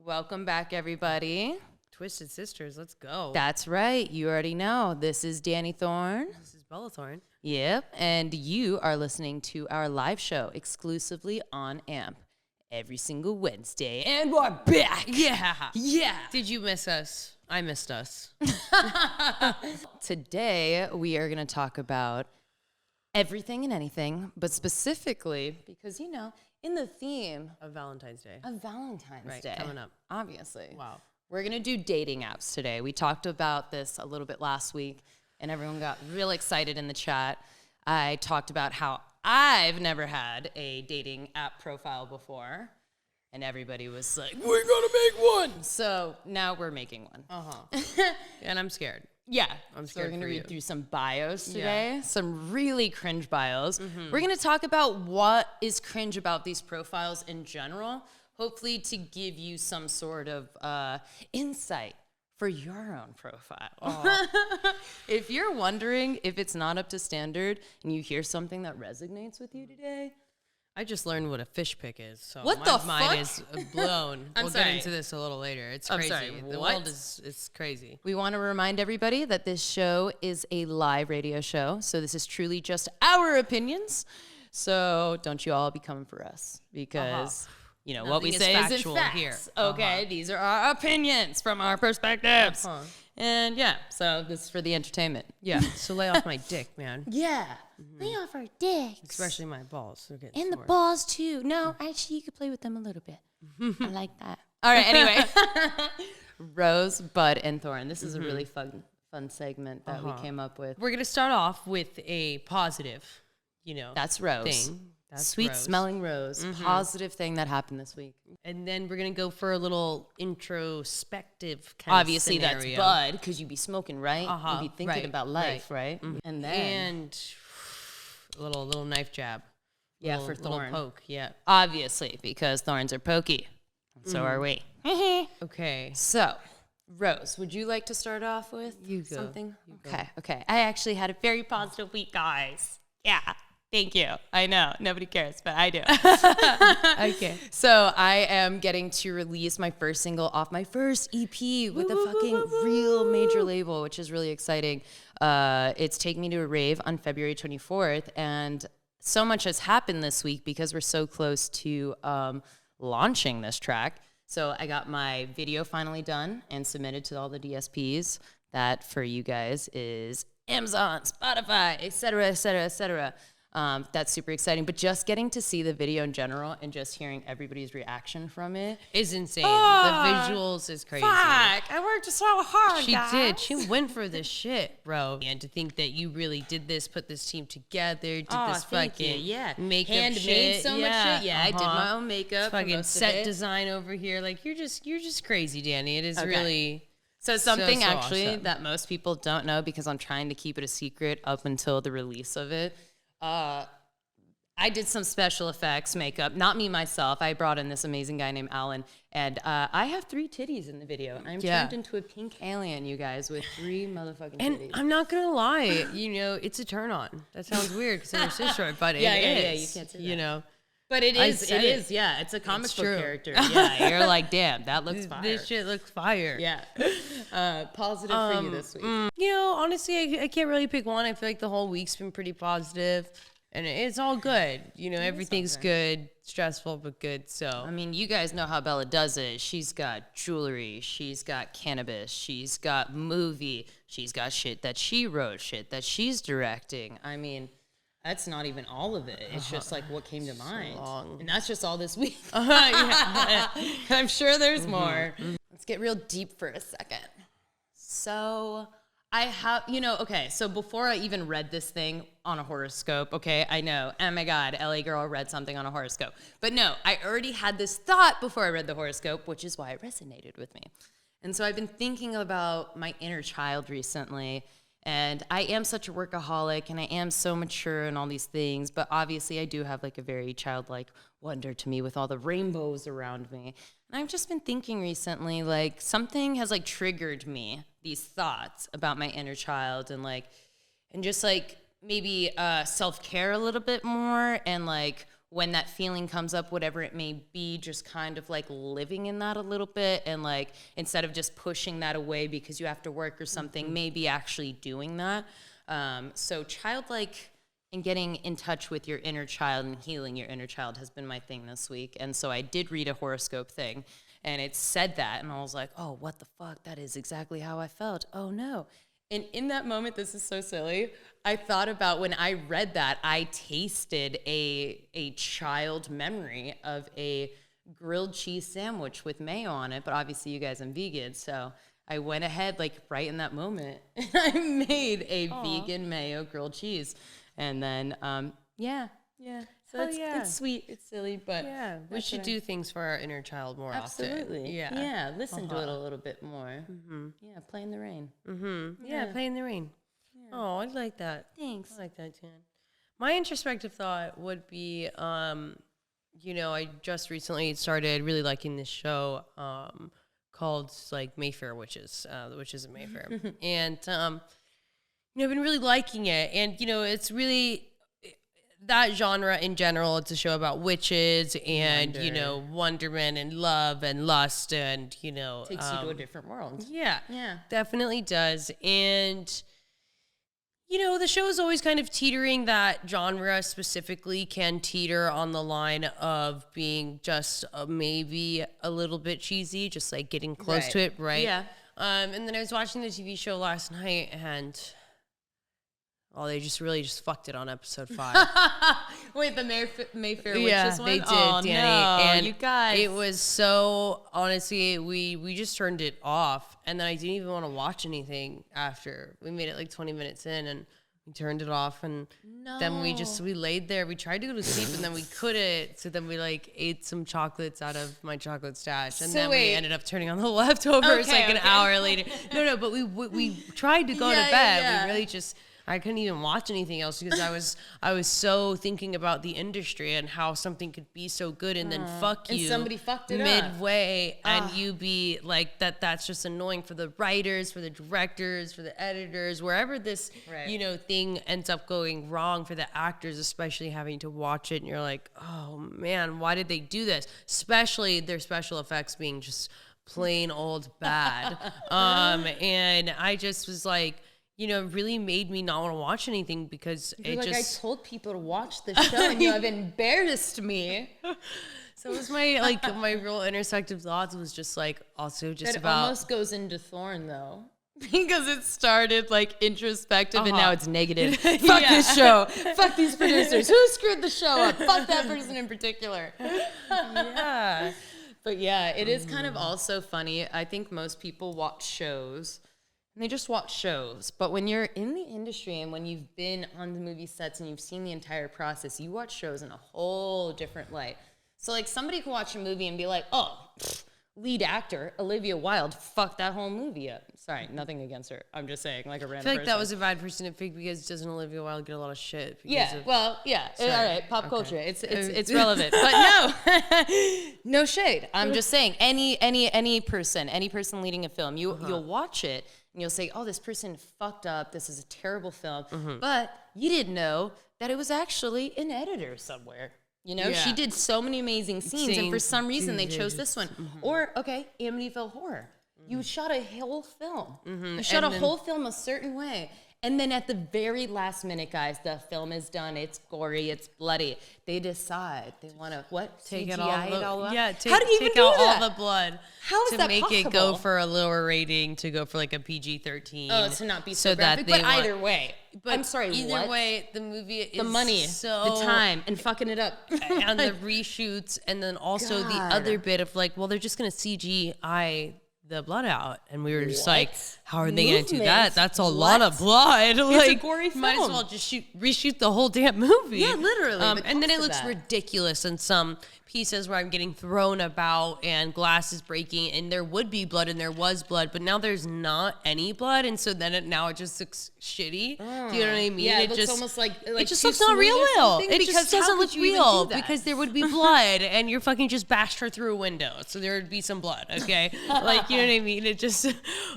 Welcome back, everybody. Twisted Sisters, let's go. That's right. You already know. This is Danny Thorn. This is Bella Thorn. Yep. And you are listening to our live show exclusively on AMP every single Wednesday. And we're back. Yeah. Yeah. Did you miss us? I missed us. Today, we are going to talk about everything and anything, but specifically because, you know, in the theme Of Valentine's Day. of Valentine's Day. Coming up. Obviously. Wow. We're going to do dating apps today. We talked about this a little bit last week, and everyone got real excited in the chat. I talked about how I've never had a dating app profile before, and everybody was like, we're going to make one. So now we're making one. Uh-huh. And I'm scared. Yeah. I'm So we're scared going to for read you. through some bios today, Yeah. some really cringe bios. Mm-hmm. We're going to talk about what is cringe about these profiles in general, hopefully to give you some sort of insight for your own profile. If you're wondering if it's not up to standard and you hear something that resonates with you today, I just learned what a fish pick is, so What my the mind fuck? is blown. I'm We'll sorry. get into this a little later. It's I'm crazy. sorry, The what? world is crazy. we want to remind everybody that this show is a live radio show. So this is truly just our opinions. So don't you all be coming for us because, you know, what we Nothing say is is in factual facts. here. Okay, these are our opinions from our perspectives. Uh-huh. And yeah, so this is for the entertainment. Yeah, so lay off my dick, man. Yeah, lay off our dicks. Especially my balls. They're getting And the sore. balls too. No, actually, you could play with them a little bit. I like that. All right, anyway. Rose, Bud, and Thorn. This is a really fun segment that we came up with. We're going to start off with a positive, That's Rose. thing. That's Sweet Rose. smelling Rose. Positive thing that happened this week. And then we're going to go for a little introspective kind Obviously, of that's scenario. Bud, because you'd be smoking, right? Uh-huh, You'd be thinking right, about life, right? And then, And a little knife jab. Yeah, Little- for Thorn. Little poke, yeah. obviously, because thorns are pokey. And so are we. Okay. So, Rose, would you like to start off with You go. something? You go. Okay. I actually had a very positive week, guys. Yeah, thank you. I know, nobody cares, but I do. Okay. So I am getting to release my first single off my first EP with a fucking real major label, which is really exciting. It's Take Me to a Rave on February 24th, and so much has happened this week because we're so close to launching this track. So I got my video finally done and submitted to all the DSPs. That for you guys is Amazon, Spotify, et cetera, et cetera, et cetera. That's super exciting. But just getting to see the video in general and just hearing everybody's reaction from it. Is insane. Ah, the visuals is crazy. I worked so hard, She did. She went for this shit, bro. And to think that you really did this, put this team together, did this fucking makeup Handmade shit. so much shit. Yeah, I did my own makeup. for Fucking most of set it. design over here. Like you're just crazy, Danny. It is Okay. really So something so actually awesome. that most people don't know because I'm trying to keep it a secret up until the release of it. I did some special effects makeup, not me myself. I brought in this amazing guy named Alan, and I have 3 titties in the video. I'm Yeah. turned into a pink alien, you guys, with 3 motherfucking And titties. I'm not gonna lie, it's a turn on. That sounds weird because they're so short, but Yeah, it yeah, yeah, is. you can't say You that. know, But it I is, said it. yeah. It's a comic It's book true. character. Yeah, you're like, damn, that looks fire. this shit looks fire. Yeah. Positive for you this week. Honestly, I can't really pick one. I feel like the whole week's been pretty positive, and it's all good. Everything's good, stressful but good. So I mean, you guys know how Bella does it. She's got jewelry, she's got cannabis, she's got movie, she's got shit that she wrote, shit that she's directing. I mean, that's not even all of it. It's just like what came to mind. long. And that's just all this week. yeah. I'm sure there's more. Let's get real deep for a second. So I have, okay, so before I even read this thing on a horoscope, okay, I know, oh my God, LA girl read something on a horoscope. But no, I already had this thought before I read the horoscope, which is why it resonated with me. And so I've been thinking about my inner child recently, and I am such a workaholic, and I am so mature and all these things, but obviously I do have like a very childlike wonder to me with all the rainbows around me. And I've just been thinking recently, like something has like triggered me, these thoughts about my inner child and just like maybe self-care a little bit more and like when that feeling comes up, whatever it may be, just kind of like living in that a little bit, and like instead of just pushing that away because you have to work or something, maybe actually doing that. So childlike and getting in touch with your inner child and healing your inner child has been my thing this week. And so I did read a horoscope thing, and it said that, and I was like, oh, what the fuck? That is exactly how I felt. Oh no. And in that moment, this is so silly, I thought about when I read that, I tasted a child memory of a grilled cheese sandwich with mayo on it, but obviously you guys are vegan, so I went ahead like right in that moment and I made a vegan mayo grilled cheese. And then, yeah. So it's sweet, it's silly, but we should do things for our inner child more absolutely. often. Yeah, listen to it a little bit more. Yeah, play in the rain. Yeah, play in the rain. Yeah. Oh, I like that. Thanks. I like that, Jan. My introspective thought would be, I just recently started really liking this show called like Mayfair Witches, the Witches of Mayfair, and I've been really liking it, and it's really that genre in general. It's a show about witches and wonderment and love and lust, and takes you to a different world. Yeah, definitely does. And the show is always kind of teetering. That genre specifically can teeter on the line of being just maybe a little bit cheesy, just like getting close to it, right? Yeah. And then I was watching the TV show last night, and they just fucked it on episode 5. Wait, the Mayfair Witches one? They did, oh, Danny. No, and you guys. It was so, honestly, we just turned it off, and then I didn't even want to watch anything after. We made it like 20 minutes in, and we turned it off, and then we laid there. We tried to go to sleep, and then we couldn't. So then we like ate some chocolates out of my chocolate stash, and then we ended up turning on the leftovers an hour later. No, but we tried to go to bed. Yeah. We really just. I couldn't even watch anything else because I was so thinking about the industry and how something could be so good and then fuck you. And somebody fucked it midway and you be like that's just annoying for the writers, for the directors, for the editors, wherever this thing ends up going wrong for the actors, especially having to watch it and you're like, oh man, why did they do this? Especially their special effects being just plain old bad. And I just was like, it really made me not want to watch anything because I told people to watch the show and you have embarrassed me. So it was my real intersective thoughts was just like also just it almost goes into thorn though. Because it started like introspective and now it's negative. Fuck this show. Fuck these producers. Who screwed the show up? Fuck that person in particular. Yeah. But yeah, it is kind of also funny. I think most people watch shows and they just watch shows. But when you're in the industry and when you've been on the movie sets and you've seen the entire process, you watch shows in a whole different light. So like somebody could watch a movie and be like, lead actor, Olivia Wilde, fuck that whole movie up. Sorry, nothing against her. I'm just saying, like a random I feel like person. that was a bad person to pick because doesn't Olivia Wilde get a lot of shit? All right, pop culture. It's relevant. But no, no shade. I'm just saying, any person leading a film, you'll watch it and you'll say, oh, this person fucked up. This is a terrible film. But you didn't know that it was actually an editor somewhere. She did so many amazing scenes, and for some reason they chose this one. Or, Amityville Horror. You shot a whole film. You shot a whole film a certain way. And then at the very last minute, guys, the film is done. It's gory. It's bloody. They decide they want to, take CGI it all out? Yeah, How do you take even out do that? all the blood. How is to that make possible? it go for a lower rating, to go for like a PG-13. Oh, to not be so graphic. But either way. But I'm sorry, either way, the movie is the money, the time, and fucking it up. And the reshoots, and then also the other bit of like, well, they're just going to CGI the blood out, and we were just like, how are they going to do that? That's a lot of blood. It's a gory film. Might as well just reshoot the whole damn movie. Yeah, literally. And then it looks ridiculous in some pieces where I'm getting thrown about and glass is breaking, and there would be blood and there was blood, but now there's not any blood, and so then it just looks shitty. Do you know what I mean? Yeah, it looks almost like it just looks not real. It just doesn't look real because there would be blood, and you're fucking just bashed her through a window, so there would be some blood. Okay, like you know what I mean? It just,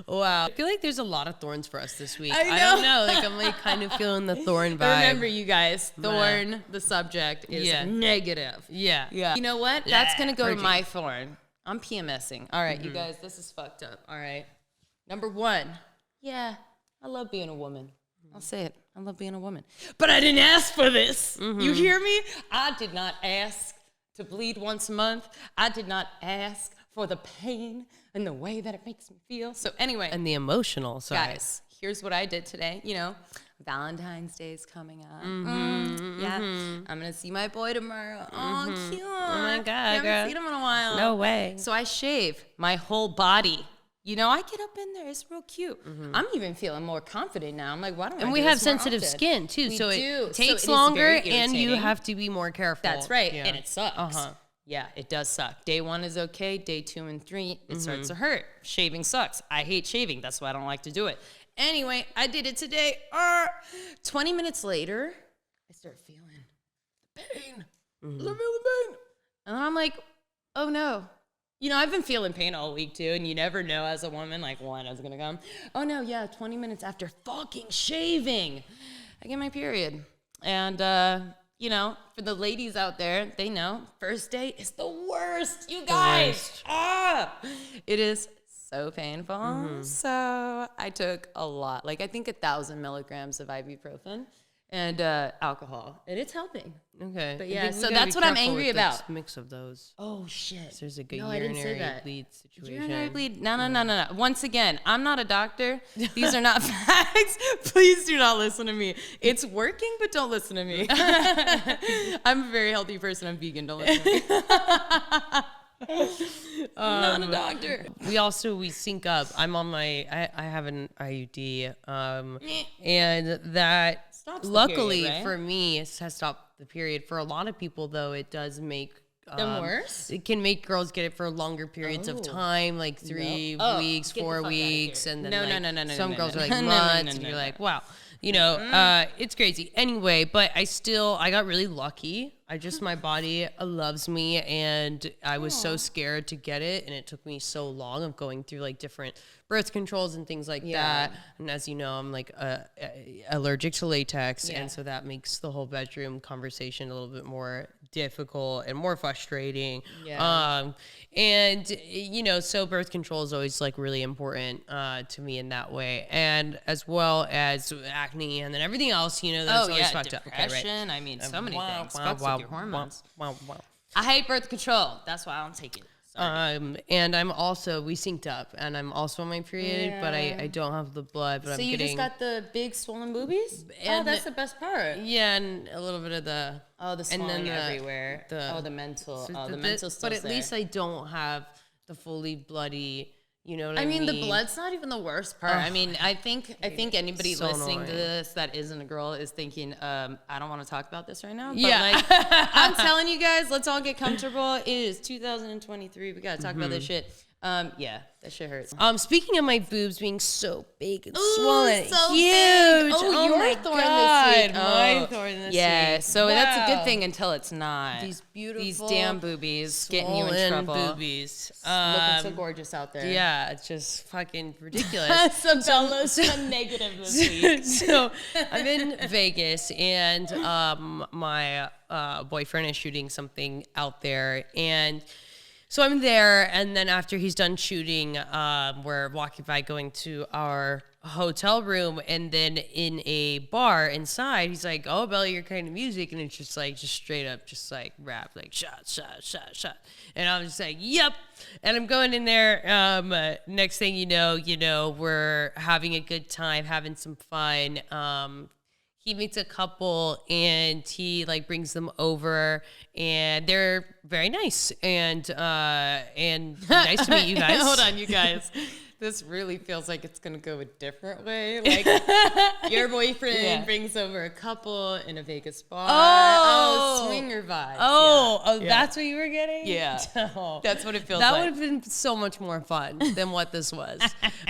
wow. I feel like there's a lot of thorns for us this week. I know. I don't know. Like, I'm like kind of feeling the thorn vibe. Remember, you guys, thorn, the subject, is negative. Yeah. You know what? That's going to go to Purging. my thorn. I'm PMSing. All right, you guys, this is fucked up. All right. Number one. Yeah, I love being a woman. I'll say it. I love being a woman. But I didn't ask for this. You hear me? I did not ask to bleed once a month. I did not ask for the pain and the way that it makes me feel. So anyway. And the emotional side. Guys, here's what I did today. You know, Valentine's Day is coming up. Yeah, I'm going to see my boy tomorrow. Oh, cute. Oh, my God, I girl. haven't seen him in a while. No way. So I shave my whole body. You know, I get up in there. It's real cute. I'm even feeling more confident now. I'm like, why don't I And do we this have more sensitive often? skin too, We so do. it So takes it is longer very and you irritating. have to be more careful. That's right, Yeah. and it sucks. Yeah, it does suck. Day 1 is okay. Day 2 and 3, it starts to hurt. Shaving sucks. I hate shaving. That's why I don't like to do it. Anyway, I did it today. 20 minutes later, I start feeling the pain. I start feeling the pain. And I'm like, oh no. You know, I've been feeling pain all week too, and you never know as a woman, like, when it's gonna come. Oh no, yeah, 20 minutes after fucking shaving, I get my period. And, you know, for the ladies out there, they know first day is the worst, you guys. It is so painful. So I took a lot, like I think 1,000 milligrams of ibuprofen and alcohol, and it's helping. Okay. But I yeah, think we so gotta that's be what I'm careful angry with this about. mix of those. Oh shit. So there's like a No, I didn't say urinary that. bleed situation. Urinary bleed? No. Once again, I'm not a doctor. These are not facts. Please do not listen to me. It's working, but don't listen to me. I'm a very healthy person. I'm vegan. Don't listen to me. Not a doctor. We sync up. I'm on my I have an IUD, and that Stops the luckily period, right? for me has stopped the period. For a lot of people though, it does make Them worse? It can make girls get it for longer periods of time, like 3 Oh, weeks, get the 4 fuck outta weeks, here. and then No, like, no, some no, girls no, are like no, no, months, no, and no, you're no. like, wow. You know, it's crazy. Anyway, but I got really lucky. My body loves me, and I was so scared to get it, and it took me so long of going through like different birth controls and things like that. And as you know, I'm like allergic to latex, and so that makes the whole bedroom conversation a little bit more difficult and more frustrating. And you know, so birth control is always like really important to me in that way, and as well as acne and then everything else, you know, that's always fucked up. Okay, right. Depression. I mean, so many things. Fucks with your hormones. Wow. I hate birth control. That's why I don't take it. And I'm also, we synced up, and I'm also on my period, but I don't have the blood, but So I'm you getting... just got the big swollen boobies? And that's the best part. Yeah, and a little bit of the... Oh, the swelling everywhere. The mental. The mental's still But at least I don't have the fully bloody... You know what I mean? The blood's not even the worst part. I mean, I think anybody so listening to annoying. this that isn't a girl is thinking, I don't want to talk about this right now. But Yeah. like, I'm telling you guys, let's all get comfortable. It is 2023. We gotta talk about this shit. Yeah, that shit hurts. Speaking of my boobs being so big and Ooh, swollen, so huge. big. Oh, your my thorn God, this week. my Oh, thorn this yeah, week. so that's a Wow. good thing until it's not. These beautiful, damn boobies getting you in swollen trouble. boobies. Looking so gorgeous out there. Yeah, it's just fucking ridiculous. Sabella's negative this week. So I'm in Vegas, and my boyfriend is shooting something out there, and so I'm there, and then after he's done shooting, we're walking by going to our hotel room, and then in a bar inside, he's like, "Oh, Bella, your kind of music," and it's just straight up, just like rap, like shot, and I'm just like, "Yep," and I'm going in there. Next thing you know, we're having a good time, having some fun. He meets a couple, and he like brings them over, and they're very nice and nice to meet you guys. Hold on, you guys. This really feels like it's gonna go a different way. Like your boyfriend brings over a couple in a Vegas bar. Oh, swinger vibes. Oh, that's what you were getting? Yeah. Oh. That's what it feels That like. would have been so much more fun than what this was.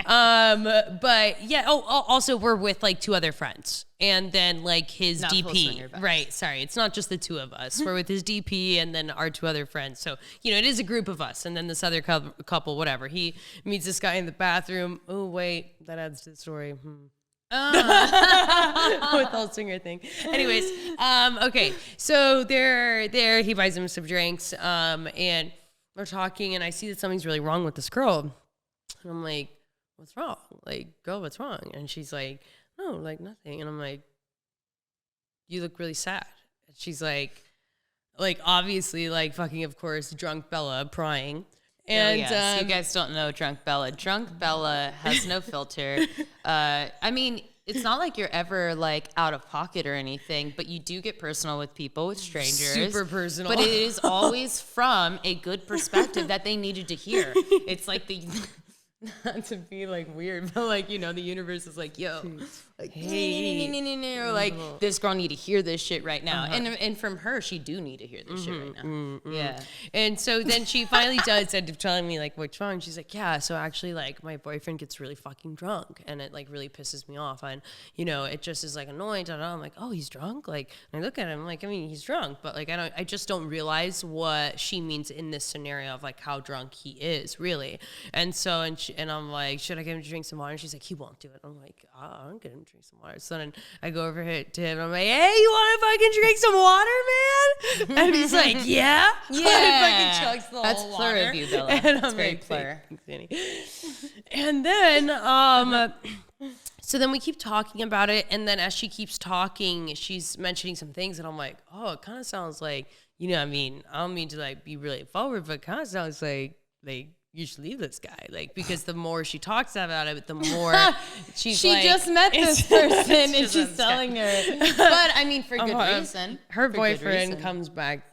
But yeah. Oh, also we're with like 2 other friends. and then like his Not full DP. swinger vibes. Right. Sorry. It's not just the two of us. We're with his DP and then our two other friends. So, you know, it is a group of us. And then this other couple, whatever. He meets this guy in the bathroom. Oh, wait. That adds to the story. With the whole swinger thing. Anyways, okay. So they're there. He buys him some drinks. And we're talking and I see that something's really wrong with this girl. And I'm like, what's wrong? Like, girl, what's wrong? And she's like, no, like nothing. And I'm like, you look really sad. And she's like obviously like fucking, of course, drunk Bella prying. And yes. You guys don't know Drunk Bella. Drunk Bella has no filter. I mean, it's not like you're ever like out of pocket or anything, but you do get personal with people, with strangers. Super personal. But it is always from a good perspective that they needed to hear. It's like the... Not to be like weird, but like, you know, the universe is like, yo, like, hey, or like this girl need to hear this shit right now. And from her, she do need to hear this shit right now. Yeah. And so then she finally does end up telling me like what's wrong. She's like, yeah, so actually like my boyfriend gets really fucking drunk and it like really pisses me off. And, you know, it just is like annoying. I'm like, oh, he's drunk? Like, and I look at him like, I mean, he's drunk, but like, I just don't realize what she means in this scenario of like how drunk he is really. And so, and I'm like, should I get him to drink some water? And she's like, he won't do it. I'm like, I'll get him to drink some water. So then I go over here to him and I'm like, hey, you want to fucking drink some water, man? And he's like, yeah. Yeah. Fucking chugs the That's whole plur water. of you, Bella. And That's I'm very like, plur. thanks, Annie. And then, so then we keep talking about it. And then as she keeps talking, she's mentioning some things. And I'm like, oh, it kind of sounds like, you know, I mean, I don't mean to like be really forward, but it kind of sounds like you should leave this guy. Like, because the more she talks about it, the more she like, just met this person and she's telling her. But I mean, for good reason. Her boyfriend comes back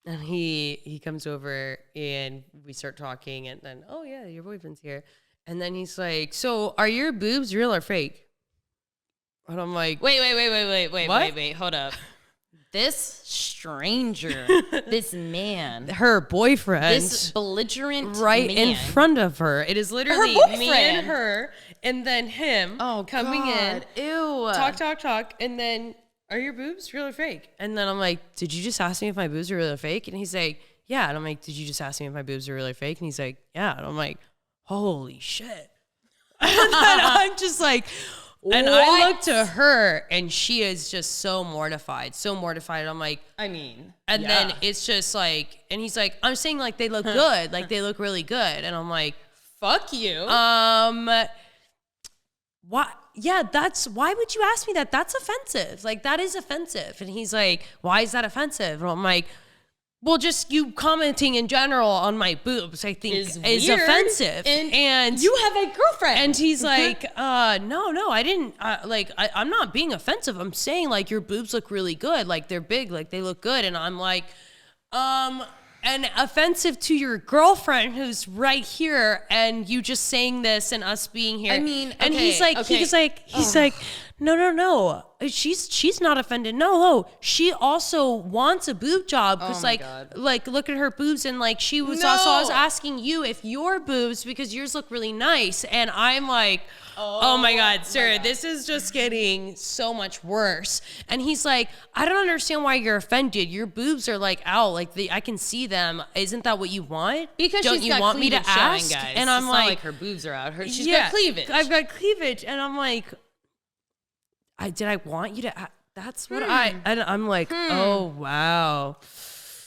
and he comes over and we start talking and then, oh yeah, your boyfriend's here. And then he's like, so are your boobs real or fake? And I'm like, wait, hold up. This stranger, this man, her boyfriend, this belligerent right man. in front of her. It is literally Her me and her, and then him coming in. Ew. Talk, and then, are your boobs real or fake? And then I'm like, did you just ask me if my boobs are real or fake? And he's like, yeah. And I'm like, did you just ask me if my boobs are real or fake? And he's like, yeah. And I'm like, holy shit. And then I'm just like, and I look to her and she is just so mortified. I'm like, I mean, and then it's just like, and he's like, I'm saying like they look good, like they look really good. And I'm like, fuck you. What? Yeah, why would you ask me that? That's offensive. Like that is offensive. And he's like, why is that offensive? And I'm like, well, just you commenting in general on my boobs, I think is offensive. And you have a girlfriend. And he's like, no, I didn't. I'm not being offensive. I'm saying like your boobs look really good. Like they're big, like they look good. And I'm like, and offensive to your girlfriend who's right here and you just saying this and us being here. I mean, and he's like, no. She's not offended. No, she also wants a boob job because like look at her boobs and like she was also I was asking you if your boobs because yours look really nice and I'm like, oh my God, sir, this is just getting so much worse. And he's like, I don't understand why you're offended. Your boobs are like out, like I can see them. Isn't that what you want? Because don't she's you got want me to ask? Showing, guys. And I'm it's like, not like her boobs are out. She's got cleavage. I've got cleavage, and I'm like, did I want you to? That's what and I'm like, oh wow,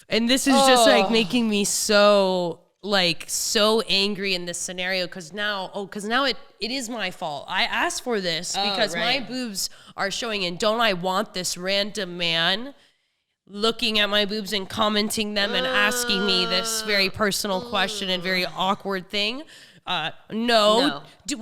and this is just like making me so angry in this scenario because now it is my fault. I asked for this because my boobs are showing, and don't I want this random man looking at my boobs and commenting them and asking me this very personal question and very awkward thing? No. Do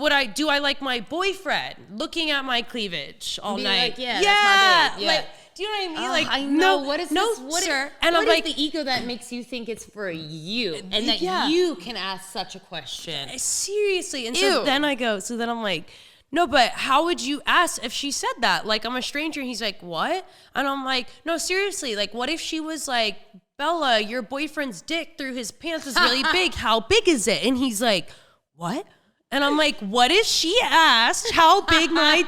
I like my boyfriend looking at my cleavage all night? Like, that's my babe. Yeah. Like, do you know what I mean? Like, I know. No, what is no, this? What sir. Is, and what I'm is like, the ego that makes you think it's for you and that you can ask such a question? Seriously. And Ew. so then I'm like, no, but how would you ask if she said that? Like, I'm a stranger. And he's like, what? And I'm like, no, seriously. Like, what if she was like, Bella, your boyfriend's dick through his pants is really big. How big is it? And he's like, what? And I'm like, what if she asked how big my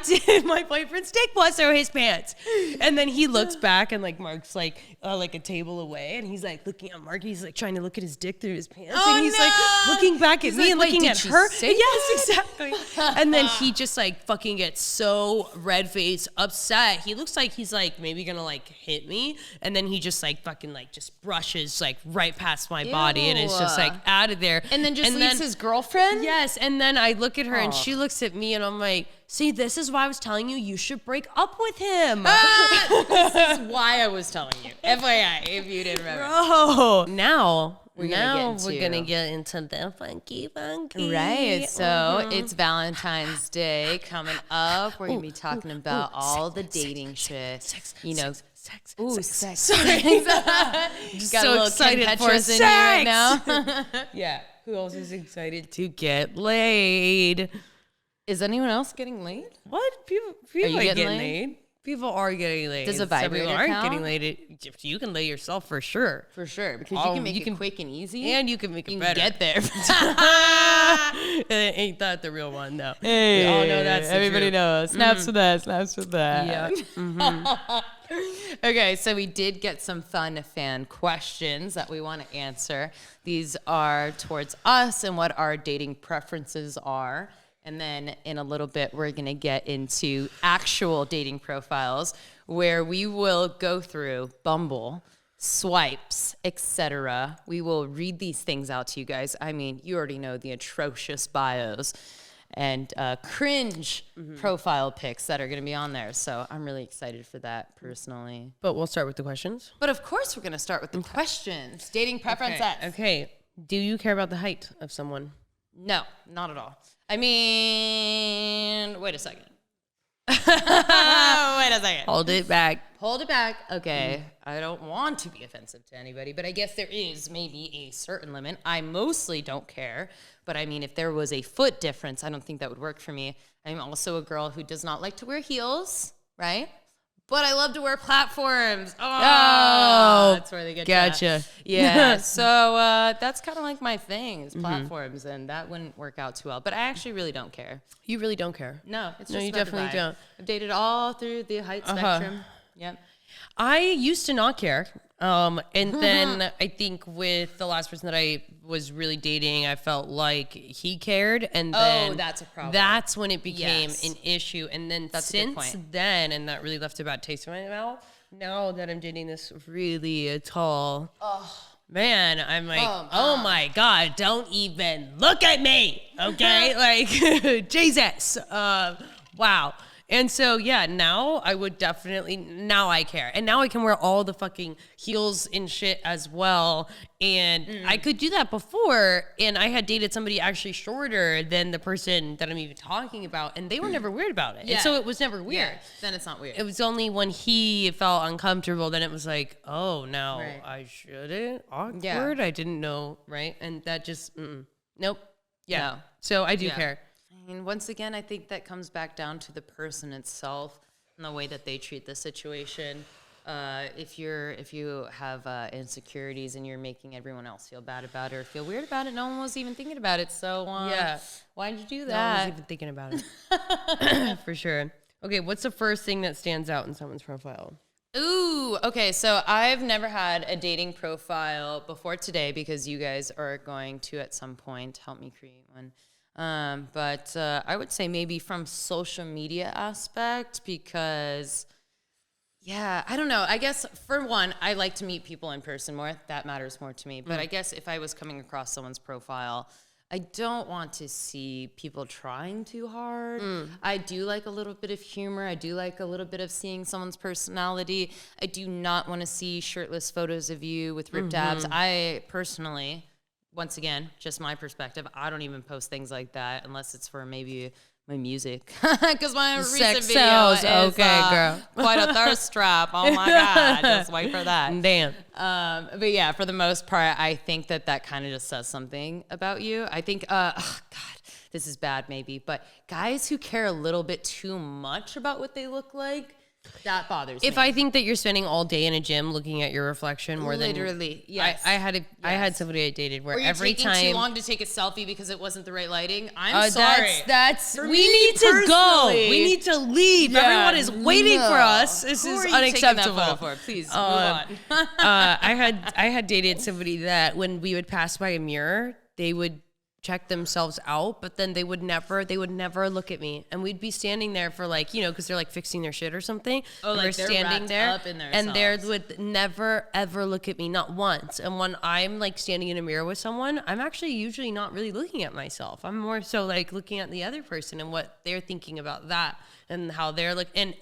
boyfriend's dick was or his pants? And then he looks back and like Mark's like a table away, and he's like looking at Mark. He's like trying to look at his dick through his pants, and he's like looking back at me and looking at her. Yes, exactly. And then he just like fucking gets so red faced, upset. He looks like he's like maybe gonna like hit me, and then he just like fucking like just brushes like right past my body, and it's just like out of there. And then just leaves his girlfriend. Yes, and then I look at her and she looks at me, and I'm like, see, this is why I was telling you should break up with him. This is why I was telling you. FYI, if you didn't remember. Bro, now we're gonna gonna get into the funky. Right, so it's Valentine's Day coming up. We're gonna be talking about all the dating shit. Sex. Ooh, sex. Sorry. Got so a little excited Ken for Petras in sex. you right now. Yeah. Who else is excited to get laid? Is anyone else getting laid? What? People are getting laid. People are getting laid. Does a Some vibrator people aren't count? getting laid. You can lay yourself for sure. For sure, because you can make it quick and easy. And you can make it you better. Can get there. Ain't that the real one, though? Hey, we all know that's everybody knows. Snaps for that. Snaps for that. Yeah. Okay, so we did get some fun fan questions that we want to answer. These are towards us and what our dating preferences are. And then in a little bit, we're going to get into actual dating profiles where we will go through Bumble, swipes, etc. We will read these things out to you guys. I mean, you already know the atrocious bios and cringe profile pics that are going to be on there. So I'm really excited for that personally. But we'll start with the questions. But of course, we're going to start with the questions. Dating preferences. Okay. Do you care about the height of someone? No, not at all. I mean, wait a second. Wait a second. Hold it back. Hold it back. Okay. I don't want to be offensive to anybody, but I guess there is maybe a certain limit. I mostly don't care. But I mean, if there was a foot difference, I don't think that would work for me. I'm also a girl who does not like to wear heels, right? But I love to wear platforms. Oh, that's where they get gotcha. Yeah. So that's kind of like my thing is platforms, and that wouldn't work out too well. But I actually really don't care. You really don't care. No, it's just No, you about the definitely vibe. don't. I've dated all through the height spectrum. Yep. I used to not care. And then I think with the last person that I was really dating, I felt like he cared. And then that's a problem. That's when it became Yes. an issue. And then That's a good since point. then, and that really left a bad taste in my mouth, now that I'm dating this really tall man, I'm like, oh my God, don't even look at me. Okay. Like, Jesus. Wow. And so, yeah, now I would definitely, now I care. And now I can wear all the fucking heels and shit as well. And I could do that before. And I had dated somebody actually shorter than the person that I'm even talking about. And they were never weird about it. Yeah. And so it was never weird. Yeah. Then it's not weird. It was only when he felt uncomfortable, then it was like, oh, no, Right. I shouldn't. Awkward. Yeah. I didn't know. Right. And that just, nope. Yeah. No. So I do Yeah. care. And once again, I think that comes back down to the person itself and the way that they treat the situation. If you have insecurities and you're making everyone else feel bad about it or feel weird about it, no one was even thinking about it. So Yeah. why did you do No, I was that? even thinking about it. For sure. Okay, what's the first thing that stands out in someone's profile? Ooh, okay. So I've never had a dating profile before today because you guys are going to at some point help me create one. But I would say maybe from social media aspect because, yeah, I don't know. I guess for one, I like to meet people in person more. That matters more to me. But I guess if I was coming across someone's profile, I don't want to see people trying too hard. I do like a little bit of humor. I do like a little bit of seeing someone's personality. I do not want to see shirtless photos of you with ripped abs. I personally, once again, just my perspective, I don't even post things like that unless it's for maybe my music. Because my recent video sells. is Okay, girl. quite a thirst trap. Oh my God, just wait for that. Damn. But yeah, for the most part, I think that kind of just says something about you. I think, God, this is bad maybe, but guys who care a little bit too much about what they look like, That bothers me. If I think that you're spending all day in a gym looking at your reflection more literally, yes. I had somebody I dated where or you're every taking time too long to take a selfie because it wasn't the right lighting. I'm sorry. That's we me need to go. personally. We need to leave. Yeah, Everyone is waiting for us. This Who is are you taking that unacceptable. photo for? Please move on. I had dated somebody that when we would pass by a mirror, they would check themselves out, but then they would never look at me, and we'd be standing there for like, you know, because they're like fixing their shit or something. Oh, and like we're they're standing wrapped there, up in and they themselves. would never ever look at me, not once. And when I'm like standing in a mirror with someone, I'm actually usually not really looking at myself. I'm more so like looking at the other person and what they're thinking about that. And how they're like, and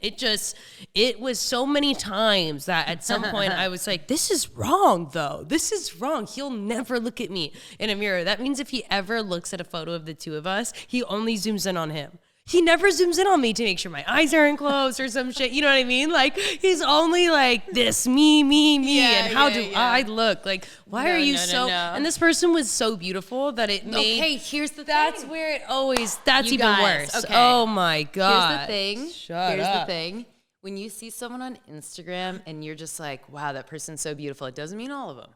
it was so many times that at some point I was like, this is wrong though. This is wrong. He'll never look at me in a mirror. That means if he ever looks at a photo of the two of us, he only zooms in on him. He never zooms in on me to make sure my eyes aren't closed or some shit. You know what I mean? Like, he's only like this, me. Yeah, and how yeah, do yeah. I look? Like, why are you no, so? no. And this person was so beautiful that it made. Okay, here's the That's thing. where it always. That's You even guys, worse. okay. Oh my god. Here's the thing. Shut Here's up. the thing. When you see someone on Instagram and you're just like, wow, that person's so beautiful. It doesn't mean all of them,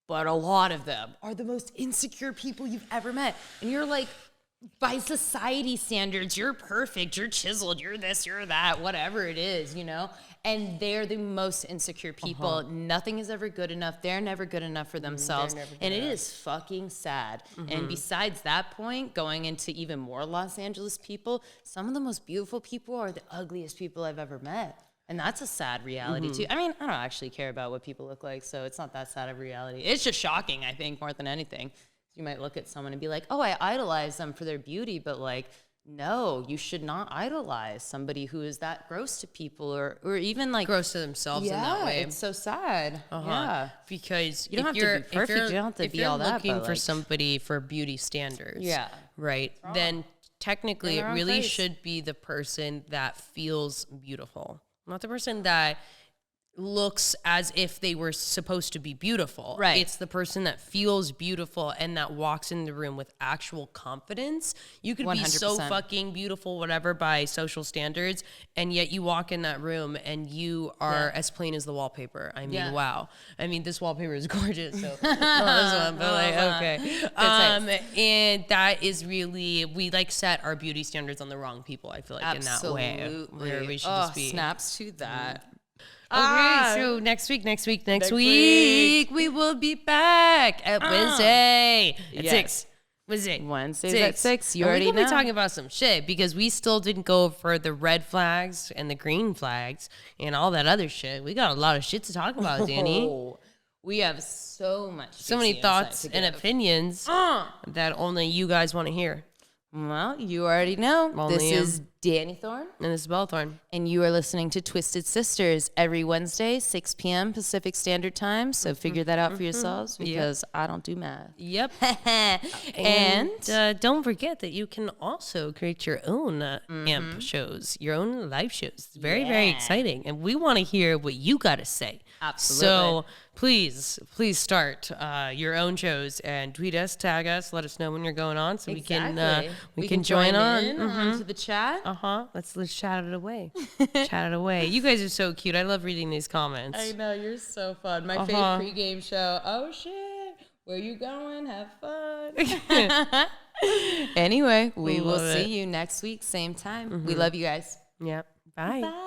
but a lot of them are the most insecure people you've ever met. And you're like, by society standards, you're perfect, you're chiseled, you're this, you're that, whatever it is, you know? And they're the most insecure people. Nothing is ever good enough. They're never good enough for themselves. And it is fucking sad. And besides that point, going into even more Los Angeles people, some of the most beautiful people are the ugliest people I've ever met. And that's a sad reality too. I mean, I don't actually care about what people look like, so it's not that sad of a reality. It's just shocking, I think, more than anything. You might look at someone and be like, oh, I idolize them for their beauty, but like, no, you should not idolize somebody who is that gross to people or even like Gross to themselves in that way. It's so sad. Yeah. Because You don't have to be perfect. You don't have to be all that, If you're looking but, for like- somebody for beauty standards, Yeah. right, then technically In it their own really place. should be the person that feels beautiful, not the person that looks as if they were supposed to be beautiful. Right. It's the person that feels beautiful and that walks in the room with actual confidence. You could be so 100%. fucking beautiful, whatever, by social standards, and yet you walk in that room and you are as plain as the wallpaper. I mean, Yeah. wow. I mean, this wallpaper is gorgeous. So not this one, but like, okay. And that is really, we like set our beauty standards on the wrong people, I feel like, in that way. Absolutely. Where we should Oh, just be. snaps to that. Okay, so next week, we will be back at Wednesday at Yes. 6. Wednesday. Wednesdays at 6. You And already we could know. be talking about some shit because we still didn't go over the red flags and the green flags and all that other shit. We got a lot of shit to talk about, Danny. Oh, we have so much. So many juicy thoughts insight to and give. opinions that only you guys want to hear. Well, you already know. Only This you. is Danny Thorn, And this is Bellthorn. and you are listening to Twisted Sisters every Wednesday, 6 p.m. Pacific Standard Time. So figure that out for yourselves because I don't do math. Yep. And don't forget that you can also create your own AMP shows, your own live shows. It's very, very exciting. And we want to hear what you got to say. Absolutely. So please start your own shows and tweet us, tag us, let us know when you're going on so we can join on. Onto the chat. Let's chat it away. Chat it away. You guys are so cute. I love reading these comments. I know, you're so fun. My favorite pregame show. Oh, shit. Where you going? Have fun. Anyway, we will Love it. see you next week, same time. We love you guys. Yep. Bye. Bye.